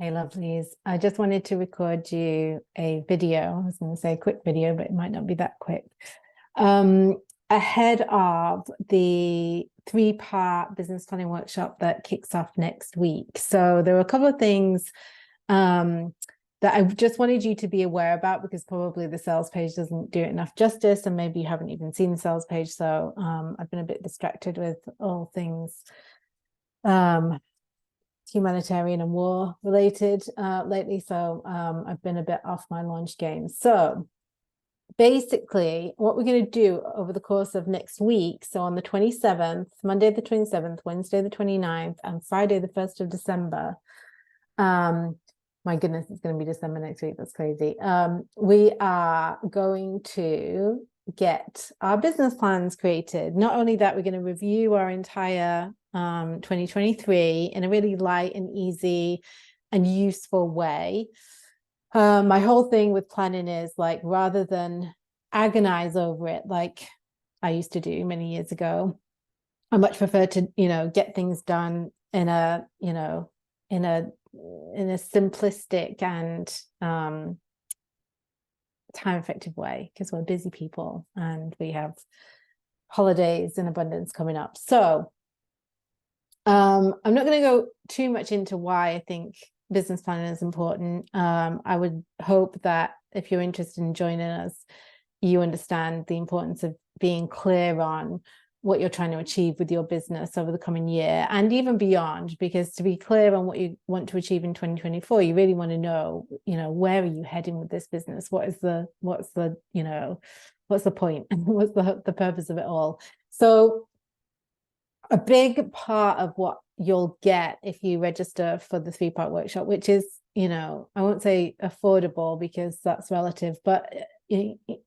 Hey, lovelies. I just wanted to record you a video. I was going to say a quick video, but it might not be that quick. Ahead of the three-part business planning workshop that kicks off next week. So there are a couple of things that I just wanted you to be aware about, because probably the sales page doesn't do it enough justice, and maybe you haven't even seen the sales page. So I've been a bit distracted with all things humanitarian and war related lately, so I've been a bit off my launch game. So basically what we're going to do over the course of next week, so on the 27th, Monday the 27th, Wednesday the 29th, and Friday the 1st of December, my goodness, it's going to be December next week, that's crazy, we are going to get our business plans created. Not only that, we're going to review our entire 2023 in a really light and easy and useful way. My whole thing with planning is, like, rather than agonize over it like I used to do many years ago, I much prefer to, get things done in a, in a simplistic and time effective way, because we're busy people and we have holidays in abundance coming up. So I'm not going to go too much into why I think business planning is important. I would hope that if you're interested in joining us, you understand the importance of being clear on what you're trying to achieve with your business over the coming year and even beyond, because to be clear on what you want to achieve in 2024, you really want to know, where are you heading with this business? What's the point? What's the purpose of it all? So a big part of what you'll get if you register for the three-part workshop, which is, I won't say affordable because that's relative, but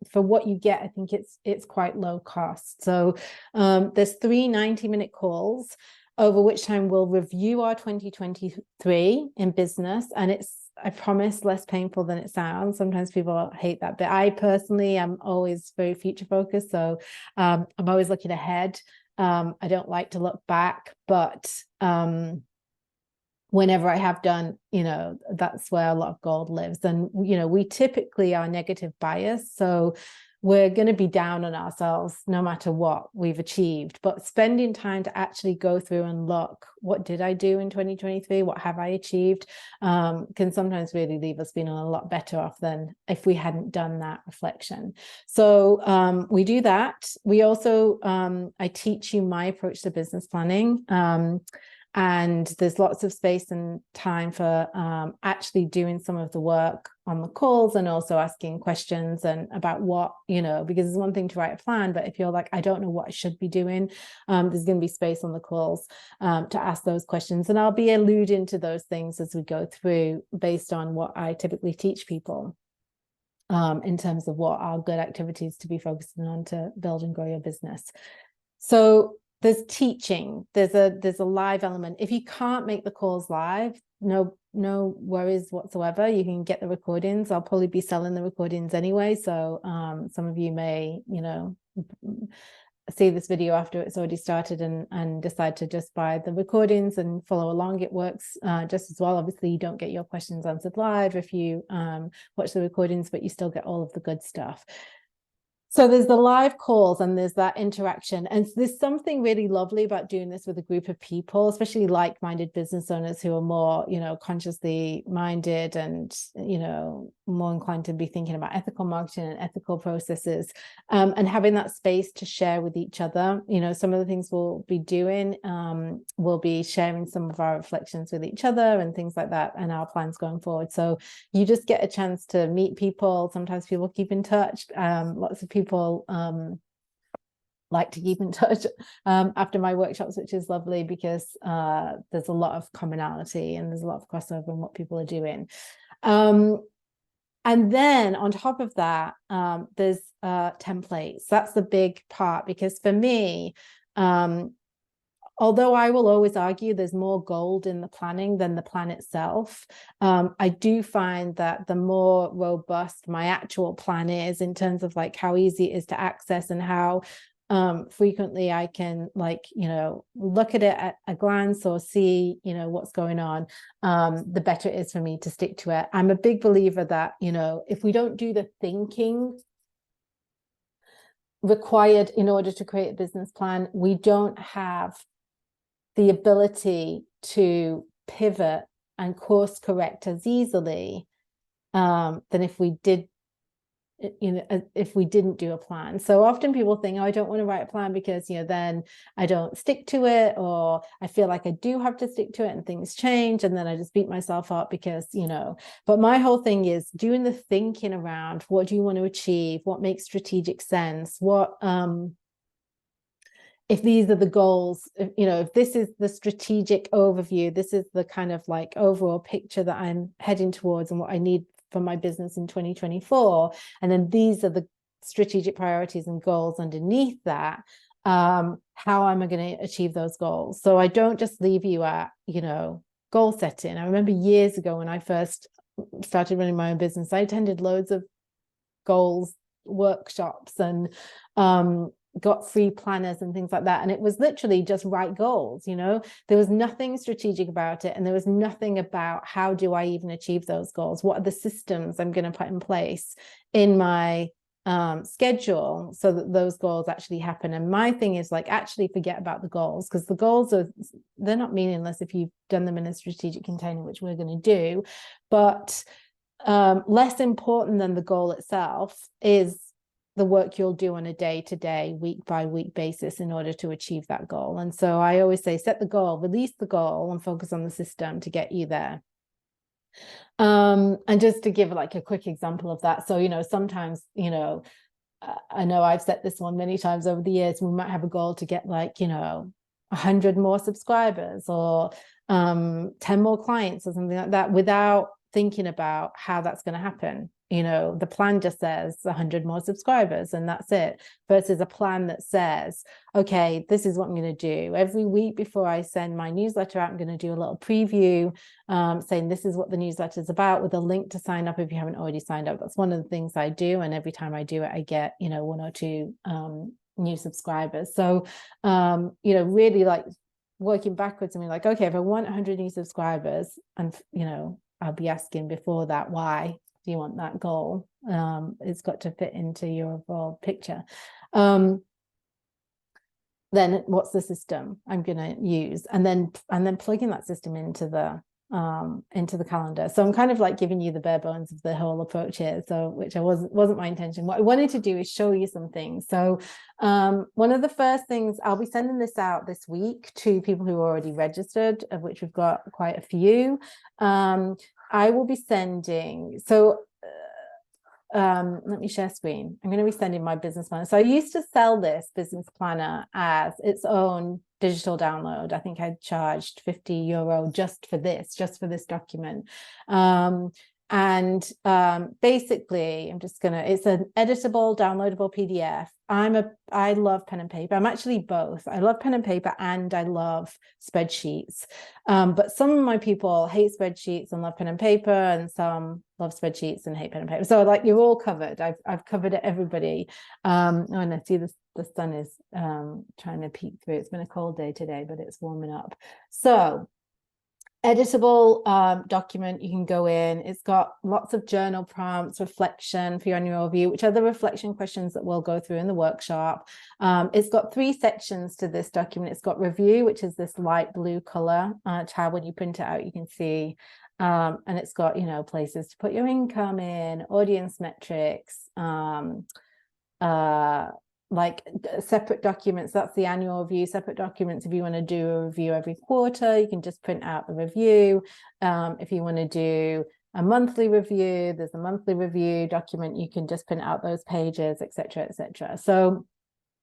for what you get, I think it's quite low cost. So there's 3 90-minute calls, over which time we'll review our 2023 in business, and it's, I promise, less painful than it sounds. Sometimes people hate that bit. I personally am always very future focused, so I'm always looking ahead. I don't like to look back, but whenever I have done, that's where a lot of gold lives. And, we typically are negative bias. So we're going to be down on ourselves no matter what we've achieved. But spending time to actually go through and look, what did I do in 2023? What have I achieved? Can sometimes really leave us feeling a lot better off than if we hadn't done that reflection. So we do that. We also, I teach you my approach to business planning. And there's lots of space and time for actually doing some of the work on the calls, and also asking questions and about what, because it's one thing to write a plan, but if you're like, I don't know what I should be doing, there's going to be space on the calls to ask those questions. And I'll be alluding to those things as we go through, based on what I typically teach people in terms of what are good activities to be focusing on to build and grow your business. So there's teaching, there's a live element. If you can't make the calls live, no worries whatsoever. You can get the recordings. I'll probably be selling the recordings anyway. So some of you may, see this video after it's already started and decide to just buy the recordings and follow along. It works just as well. Obviously, you don't get your questions answered live if you watch the recordings, but you still get all of the good stuff. So there's the live calls and there's that interaction. And there's something really lovely about doing this with a group of people, especially like-minded business owners who are more, consciously minded and, more inclined to be thinking about ethical marketing and ethical processes, and having that space to share with each other. Some of the things we'll be doing, we'll be sharing some of our reflections with each other and things like that, and our plans going forward. So you just get a chance to meet people. Sometimes people keep in touch. Lots of people like to keep in touch after my workshops, which is lovely, because there's a lot of commonality and there's a lot of crossover in what people are doing. And then on top of that, there's templates. That's the big part, because for me, although I will always argue there's more gold in the planning than the plan itself, I do find that the more robust my actual plan is, in terms of like how easy it is to access and how frequently I can, like, you know, look at it at a glance or see, you know, what's going on, the better it is for me to stick to it. I'm a big believer that, you know, if we don't do the thinking required in order to create a business plan, we don't have the ability to pivot and course correct as easily than if we did, you know, if we didn't do a plan. So often people think, oh, I don't want to write a plan because, you know, then I don't stick to it, or I feel like I do have to stick to it and things change, and then I just beat myself up because, you know. But my whole thing is doing the thinking around, what do you want to achieve, what makes strategic sense, what if these are the goals, if, you know, if this is the strategic overview, this is the kind of like overall picture that I'm heading towards and what I need for my business in 2024, and then these are the strategic priorities and goals underneath that, how am I going to achieve those goals? So I don't just leave you at, you know, goal setting. I remember years ago when I first started running my own business, I attended loads of goals workshops and got free planners and things like that, and it was literally just write goals, you know. There was nothing strategic about it, and there was nothing about how do I even achieve those goals, what are the systems I'm going to put in place in my schedule so that those goals actually happen. And my thing is, like, actually forget about the goals, because the goals they're not meaningless if you've done them in a strategic container, which we're going to do. But less important than the goal itself is the work you'll do on a day-to-day, week-by-week basis in order to achieve that goal. And so I always say, set the goal, release the goal, and focus on the system to get you there. And just to give like a quick example of that, so, you know, sometimes, you know, I know I've set this one many times over the years. We might have a goal to get, like, you know, 100 more subscribers or 10 more clients or something like that, without thinking about how that's going to happen. You know, the plan just says 100 more subscribers and that's it, versus a plan that says, okay, this is what I'm going to do. Every week before I send my newsletter out, I'm going to do a little preview saying this is what the newsletter is about, with a link to sign up if you haven't already signed up. That's one of the things I do. And every time I do it, I get, you know, 1 or 2 new subscribers. So, you know, really like working backwards and be like, okay, if I want 100 new subscribers, and, you know, I'll be asking before that, why do you want that goal? It's got to fit into your overall picture. Then what's the system I'm going to use, and then plugging that system into the calendar. So I'm kind of like giving you the bare bones of the whole approach here, so which wasn't my intention. What I wanted to do is show you some things. So one of the first things, I'll be sending this out this week to people who are already registered, of which we've got quite a few. I will be sending, so let me share screen. I'm going to be sending my business planner. So I used to sell this business planner as its own digital download. I think I charged €50 just for this document. Basically, it's an editable, downloadable PDF. I love pen and paper. I'm actually both. I love pen and paper and I love spreadsheets. But some of my people hate spreadsheets and love pen and paper, and some love spreadsheets and hate pen and paper. So like, you're all covered. I've covered everybody. And I see the sun is trying to peek through. It's been a cold day today, but it's warming up. So editable document, you can go in. It's got lots of journal prompts, reflection for your annual review, which are the reflection questions that we'll go through in the workshop. It's got 3 sections to this document. It's got review, which is this light blue color tab. When you print it out, you can see. And it's got, you know, places to put your income in, audience metrics, like separate documents. That's the annual review. Separate documents, if you want to do a review every quarter, you can just print out the review. If you want to do a monthly review, there's a monthly review document. You can just print out those pages, etc., etc. So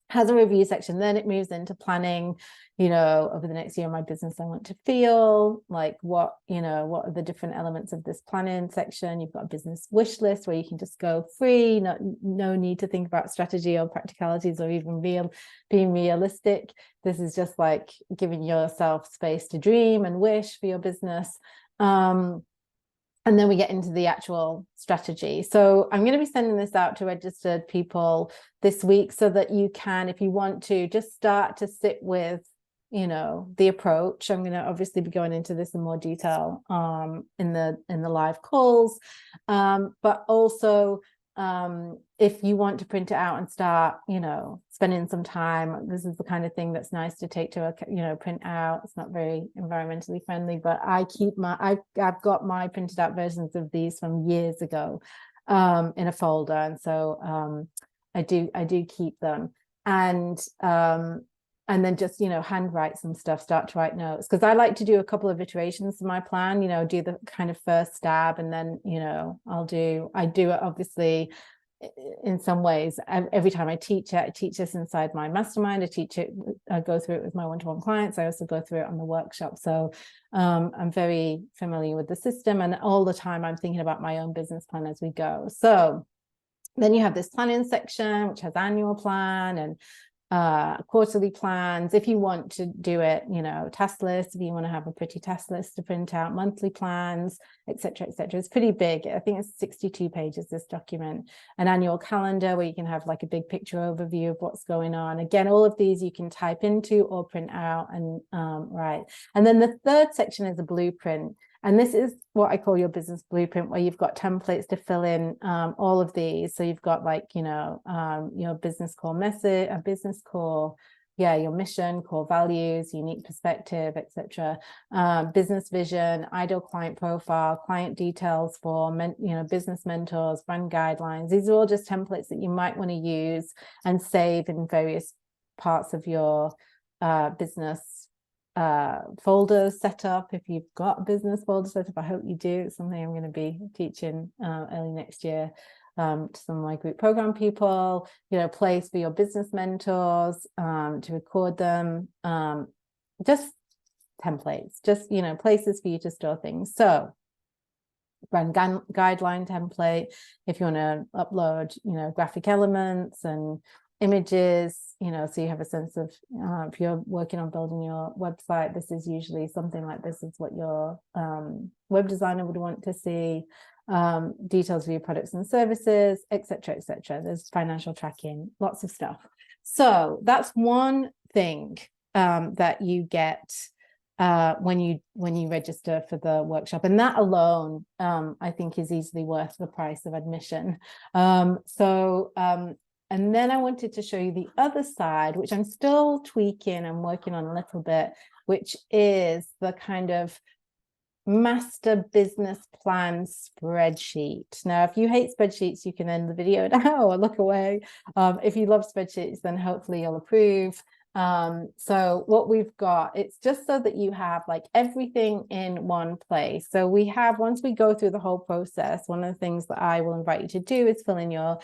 has a review section. Then it moves into planning, you know, over the next year, my business I want to feel like, what, you know, what are the different elements of this planning section. You've got a business wish list where you can just go free, no need to think about strategy or practicalities or even being realistic. This is just like giving yourself space to dream and wish for your business. And And then we get into the actual strategy. So I'm going to be sending this out to registered people this week so that you can, if you want to, just start to sit with, you know, the approach. I'm going to obviously be going into this in more detail in the live calls, but also if you want to print it out and start, you know, spending some time, this is the kind of thing that's nice to take to a, you know, print out. It's not very environmentally friendly, but I keep my, I've got my printed out versions of these from years ago in a folder, and so I do keep them, and then just, you know, handwrite some stuff, start to write notes, because I like to do a couple of iterations of my plan, you know, do the kind of first stab, and then, you know, I do it obviously in some ways. Every time I teach this inside my mastermind. I go through it with my one-to-one clients. I also go through it on the workshop. So I'm very familiar with the system, and all the time I'm thinking about my own business plan as we go. So then you have this planning section, which has annual plan and quarterly plans. If you want to do it, you know, task list, if you want to have a pretty task list to print out, monthly plans, etc., etc. It's pretty big. I think it's 62 pages, this document. An annual calendar where you can have like a big picture overview of what's going on. Again, all of these you can type into or print out and write. And then the third section is a blueprint. And this is what I call your business blueprint, where you've got templates to fill in all of these. So you've got, like, you know, your business core message, a business core, your mission, core values, unique perspective, etc. Business vision, ideal client profile, client details for business mentors, brand guidelines. These are all just templates that you might want to use and save in various parts of your business folders set up. If you've got a business folder set up, I hope you do. It's something I'm going to be teaching early next year to some of my group program people. You know, place for your business mentors to record them. Just templates, just, you know, places for you to store things. So brand guideline template, if you want to upload, you know, graphic elements and images, you know, so you have a sense of, if you're working on building your website, this is usually something like this is what your web designer would want to see. Details of your products and services, etc., etc. There's financial tracking, lots of stuff. So that's one thing that you get when you register for the workshop, and that alone I think is easily worth the price of admission. And then I wanted to show you the other side, which I'm still tweaking and working on a little bit, which is the kind of master business plan spreadsheet. Now, if you hate spreadsheets, you can end the video now or look away. If you love spreadsheets, then hopefully you'll approve. So what we've got, it's just so that you have like everything in one place. So we have, once we go through the whole process, one of the things that I will invite you to do is fill in your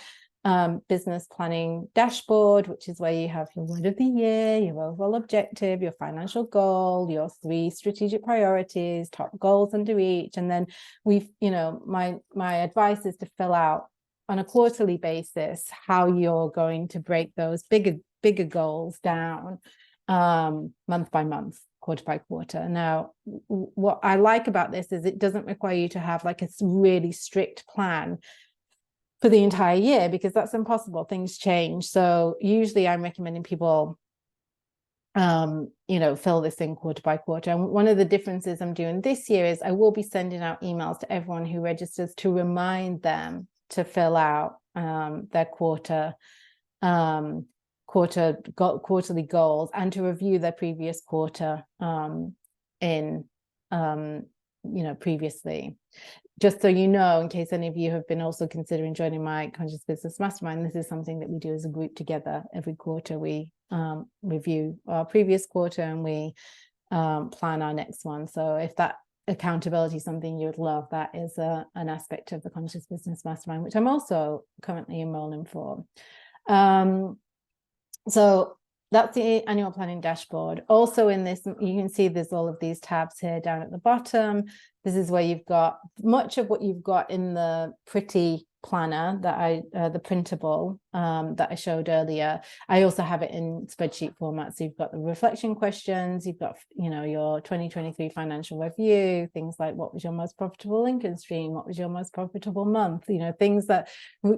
business planning dashboard, which is where you have your word of the year, your overall objective, your financial goal, your 3 strategic priorities, top goals under each. And then we've, you know, my advice is to fill out on a quarterly basis how you're going to break those bigger goals down month by month, quarter by quarter. Now, what I like about this is it doesn't require you to have like a really strict plan for the entire year, because that's impossible. Things change. So usually I'm recommending people, you know, fill this in quarter by quarter. And one of the differences I'm doing this year is I will be sending out emails to everyone who registers to remind them to fill out their quarterly goals and to review their previous quarter previously. Just so you know, in case any of you have been also considering joining my Conscious Business Mastermind, this is something that we do as a group together. Every quarter we review our previous quarter and we plan our next one. So if that accountability is something you would love, that is an aspect of the Conscious Business Mastermind, which I'm also currently enrolling for. So that's the annual planning dashboard. Also in this, you can see there's all of these tabs here down at the bottom. This is where you've got much of what you've got in the pretty planner that the printable that I showed earlier. I also have it in spreadsheet format. So you've got the reflection questions, you've got, you know, your 2023 financial review, things like what was your most profitable income stream? What was your most profitable month? You know, things that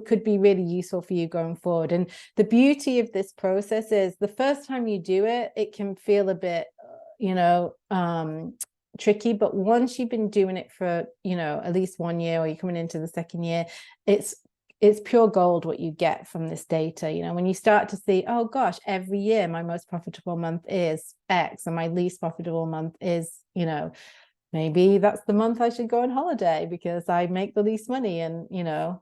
could be really useful for you going forward. And the beauty of this process is the first time you do it, it can feel a bit, you know, tricky, but once you've been doing it for, you know, at least 1 year, or you're coming into the second year, it's pure gold what you get from this data. You know, when you start to see, oh gosh, every year my most profitable month is X and my least profitable month is, you know, maybe that's the month I should go on holiday because I make the least money, and, you know,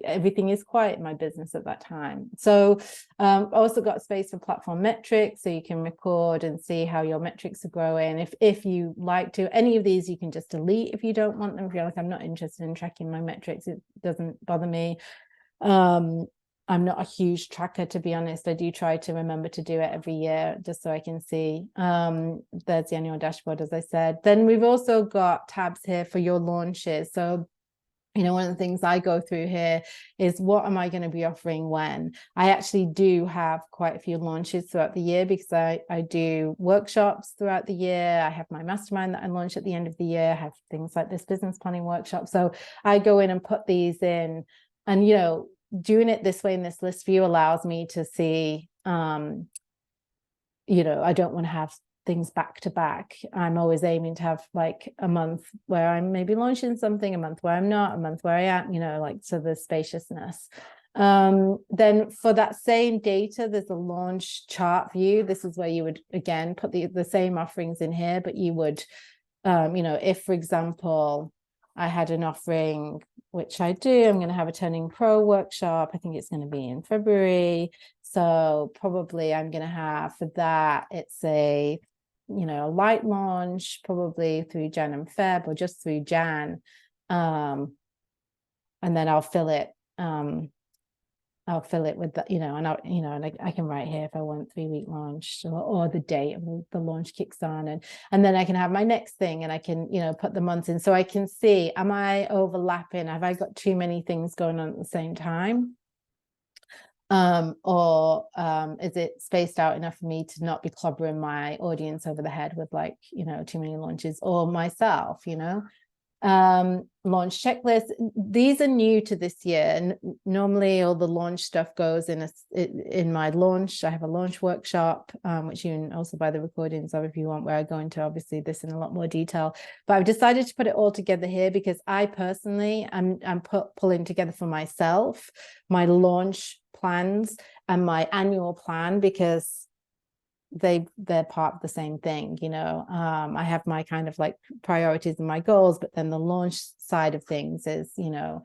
everything is quiet in my business at that time. So also got space for platform metrics, so you can record and see how your metrics are growing. If you like to, any of these you can just delete if you don't want them. If you're like, I'm not interested in tracking my metrics, it doesn't bother me. I'm not a huge tracker, to be honest. I do try to remember to do it every year just so I can see. There's the annual dashboard, as I said. Then we've also got tabs here for your launches. So, you know, one of the things I go through here is what am I going to be offering when? I actually do have quite a few launches throughout the year because I do workshops throughout the year. I have my mastermind that I launch at the end of the year. I have things like this business planning workshop. So I go in and put these in, and, you know, doing it this way in this list view allows me to see, you know, I don't want to have things back to back. I'm always aiming to have like a month where I'm maybe launching something, a month where I'm not, a month where I am, you know, like, so the spaciousness. Then for that same data, there's a launch chart view. This is where you would, again, put the same offerings in here, but you would, you know, if, for example, I had an offering, which I do, I'm going to have a Turning Pro workshop. I think it's going to be in February. So probably I'm going to have for that, it's a, you know, a light launch, probably through Jan and Feb, or just through Jan. And then I'll fill it with the, you know, and I can write here if I want 3-week launch, or the date of the launch kicks on, and then I can have my next thing, and I can, you know, put the months in so I can see, am I overlapping? Have I got too many things going on at the same time? Or is it spaced out enough for me to not be clobbering my audience over the head with, like, you know, too many launches, or myself, you know? Launch checklist. These are new to this year, and normally all the launch stuff goes in my launch. I have a launch workshop, which you can also buy the recordings of if you want, where I go into obviously this in a lot more detail, but I've decided to put it all together here because I personally I'm pulling together for myself my launch plans and my annual plan, because they're part of the same thing, you know. I have my kind of like priorities and my goals, but then the launch side of things is, you know,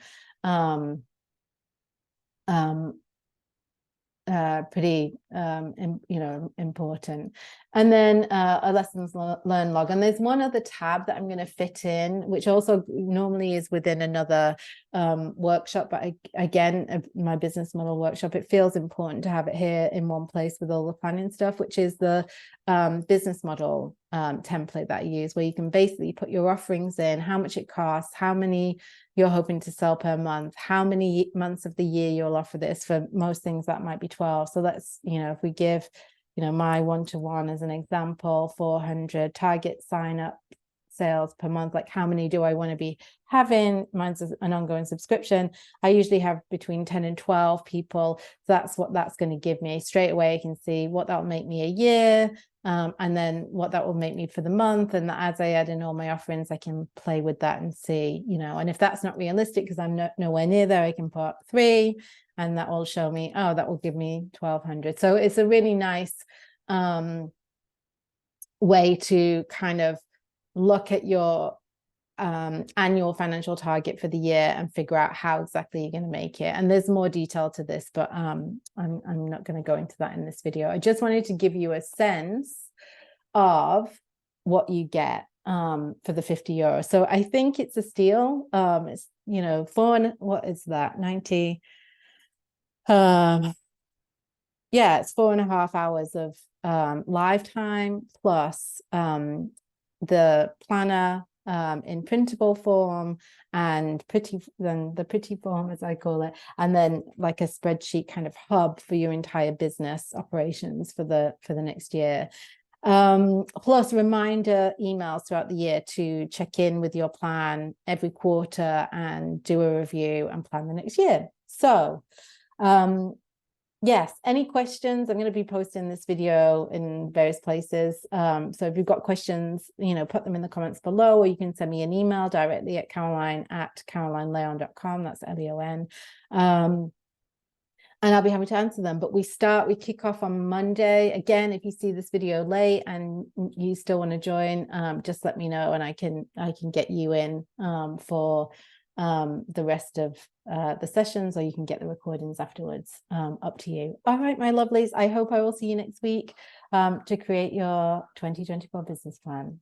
pretty you know, important. And then a lessons learned log, and there's one other tab that I'm going to fit in, which also normally is within another workshop, but again, my business model workshop, it feels important to have it here in one place with all the planning stuff, which is the business model template that I use, where you can basically put your offerings in, how much it costs, how many you're hoping to sell per month, how many months of the year you'll offer this. For most things that might be 12. So that's, you know, if we give, you know, my one-to-one as an example, 400 target sign up sales per month, like how many do I want to be having? Mine's an ongoing subscription. I usually have between 10 and 12 people. That's what that's going to give me. Straight away I can see what that'll make me a year, and then what that will make me for the month. And as I add in all my offerings, I can play with that and see, you know, and if that's not realistic because I'm nowhere near there, I can put 3, and that will show me, oh, that will give me 1,200. So it's a really nice way to kind of look at your annual financial target for the year and figure out how exactly you're going to make it. And there's more detail to this, but I'm not going to go into that in this video. I just wanted to give you a sense of what you get for the €50. So I think it's a steal. It's, you know, what is that, 90? Yeah, it's 4.5 hours of live time plus the planner, in printable form and the pretty form, as I call it, and then like a spreadsheet kind of hub for your entire business operations for the next year. Plus reminder emails throughout the year to check in with your plan every quarter and do a review and plan the next year. So yes, any questions? I'm going to be posting this video in various places. So if you've got questions, put them in the comments below, or you can send me an email directly at caroline@carolineleon.com. That's Leon. And I'll be happy to answer them. But we kick off on Monday. Again, if you see this video late and you still want to join, just let me know and I can get you in for the rest of the sessions, or you can get the recordings afterwards. Up to you. All right, my lovelies. I hope I will see you next week to create your 2024 business plan.